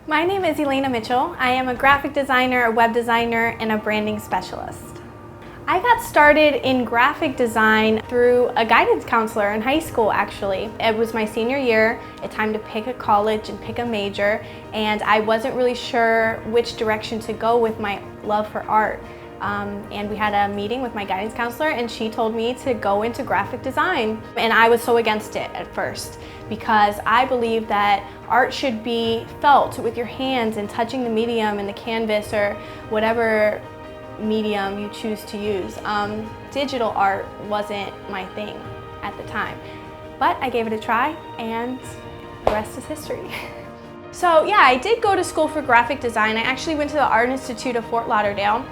My name is Elaina Mitchell. I am a graphic designer, a web designer, and a branding specialist. I got started in graphic design through a guidance counselor in high school, actually. It was my senior year, a time to pick a college and pick a major, and I wasn't really sure which direction to go with my love for art. And we had a meeting with my guidance counselor, and she told me to go into graphic design. And I was so against it at first because I believe that art should be felt with your hands and touching the medium and the canvas or whatever medium you choose to use. Digital art wasn't my thing at the time, but I gave it a try and the rest is history. So yeah, I did go to school for graphic design. I actually went to the Art Institute of Fort Lauderdale,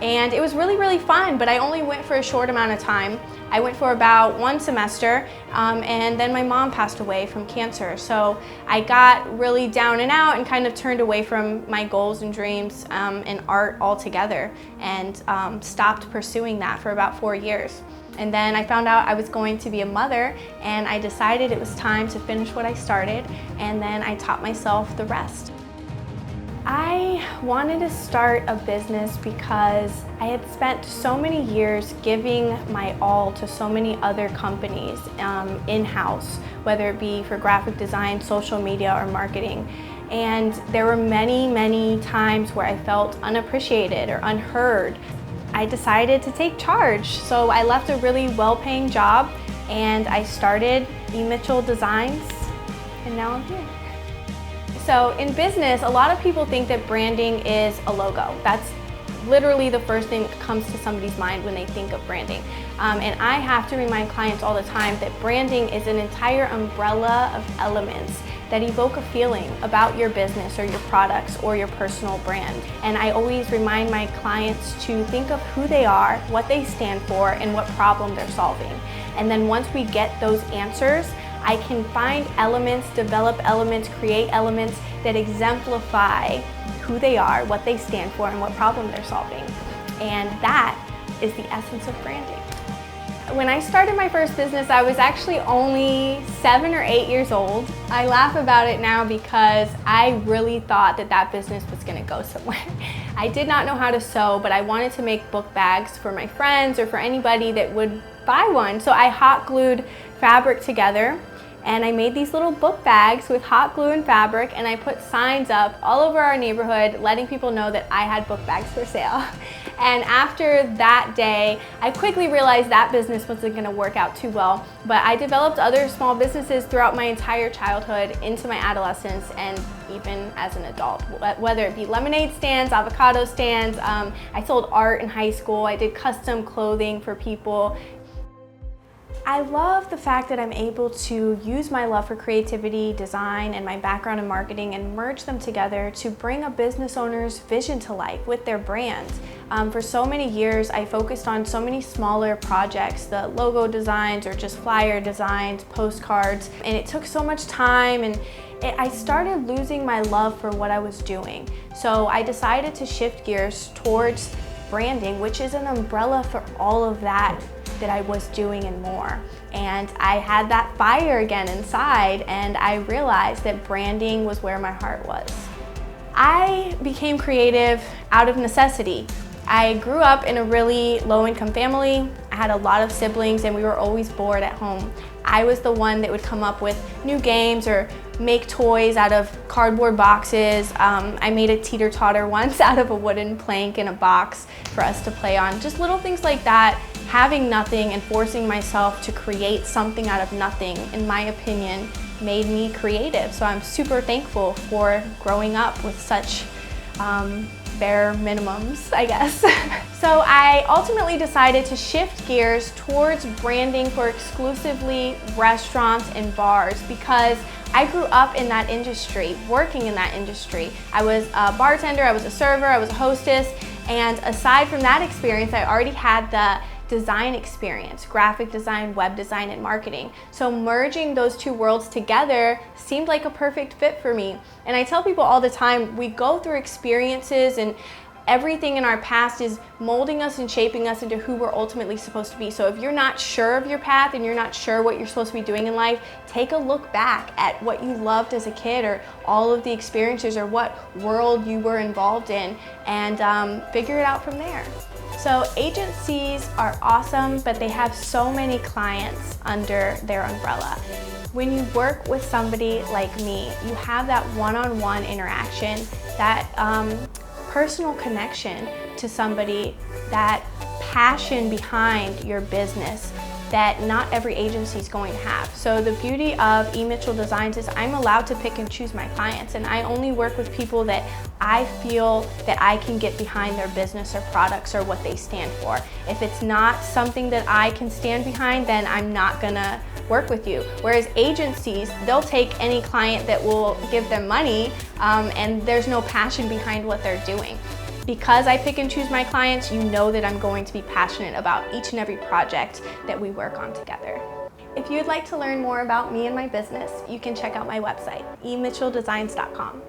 and it was really fun, but I only went for a short amount of time. I went for about 1 semester, and then my mom passed away from cancer. So I got really down and out and kind of turned away from my goals and dreams in art altogether, and stopped pursuing that for about 4 years. And then I found out I was going to be a mother, and I decided it was time to finish what I started, and then I taught myself the rest. I wanted to start a business because I had spent so many years giving my all to so many other companies in-house, whether it be for graphic design, social media, or marketing. And there were many times where I felt unappreciated or unheard. I decided to take charge, so I left a really well-paying job and I started Mitchell Designs, and now I'm here. So in business, a lot of people think that branding is a logo. That's literally the first thing that comes to somebody's mind when they think of branding. And I have to remind clients all the time that branding is an entire umbrella of elements that evoke a feeling about your business or your products or your personal brand. And I always remind my clients to think of who they are, what they stand for, and what problem they're solving. And then once we get those answers, I can find elements, develop elements, create elements that exemplify who they are, what they stand for, and what problem they're solving. And that is the essence of branding. When I started my first business, I was actually only 7 or 8 years old. I laugh about it now because I really thought that that business was gonna go somewhere. I did not know how to sew, but I wanted to make book bags for my friends or for anybody that would buy one. So I hot glued fabric together, and I made these little book bags with hot glue and fabric, and I put signs up all over our neighborhood letting people know that I had book bags for sale. And after that day, I quickly realized that business wasn't gonna work out too well, but I developed other small businesses throughout my entire childhood into my adolescence and even as an adult, whether it be lemonade stands, avocado stands. I sold art in high school. I did custom clothing for people. I love the fact that I'm able to use my love for creativity, design, and my background in marketing and merge them together to bring a business owner's vision to life with their brand. For so many years, I focused on so many smaller projects, the logo designs or just flyer designs, postcards, and it took so much time, and I started losing my love for what I was doing. So I decided to shift gears towards branding, which is an umbrella for all of that I was doing and more. And I had that fire again inside, and I realized that branding was where my heart was. I became creative out of necessity. I grew up in a really low-income family. I had a lot of siblings, and we were always bored at home. I was the one that would come up with new games or make toys out of cardboard boxes. I made a teeter-totter once out of a wooden plank in a box for us to play on. Just little things like that. Having nothing and forcing myself to create something out of nothing, in my opinion, made me creative. So I'm super thankful for growing up with such bare minimums, I guess. So I ultimately decided to shift gears towards branding for exclusively restaurants and bars because I grew up in that industry, working in that industry. I was a bartender, I was a server, I was a hostess, and aside from that experience, I already had the design experience, graphic design, web design, and marketing. So merging those two worlds together seemed like a perfect fit for me. And I tell people all the time, we go through experiences and everything in our past is molding us and shaping us into who we're ultimately supposed to be. So if you're not sure of your path and you're not sure what you're supposed to be doing in life, take a look back at what you loved as a kid, or all of the experiences, or what world you were involved in, and figure it out from there. So agencies are awesome, but they have so many clients under their umbrella. When you work with somebody like me, you have that one-on-one interaction, that personal connection to somebody, that passion behind your business that not every agency is going to have. So the beauty of E. Mitchell Designs is I'm allowed to pick and choose my clients, and I only work with people that I feel that I can get behind their business or products or what they stand for. If it's not something that I can stand behind, then I'm not gonna work with you. Whereas agencies, they'll take any client that will give them money, and there's no passion behind what they're doing. Because I pick and choose my clients, you know that I'm going to be passionate about each and every project that we work on together. If you'd like to learn more about me and my business, you can check out my website, emitchelldesigns.com.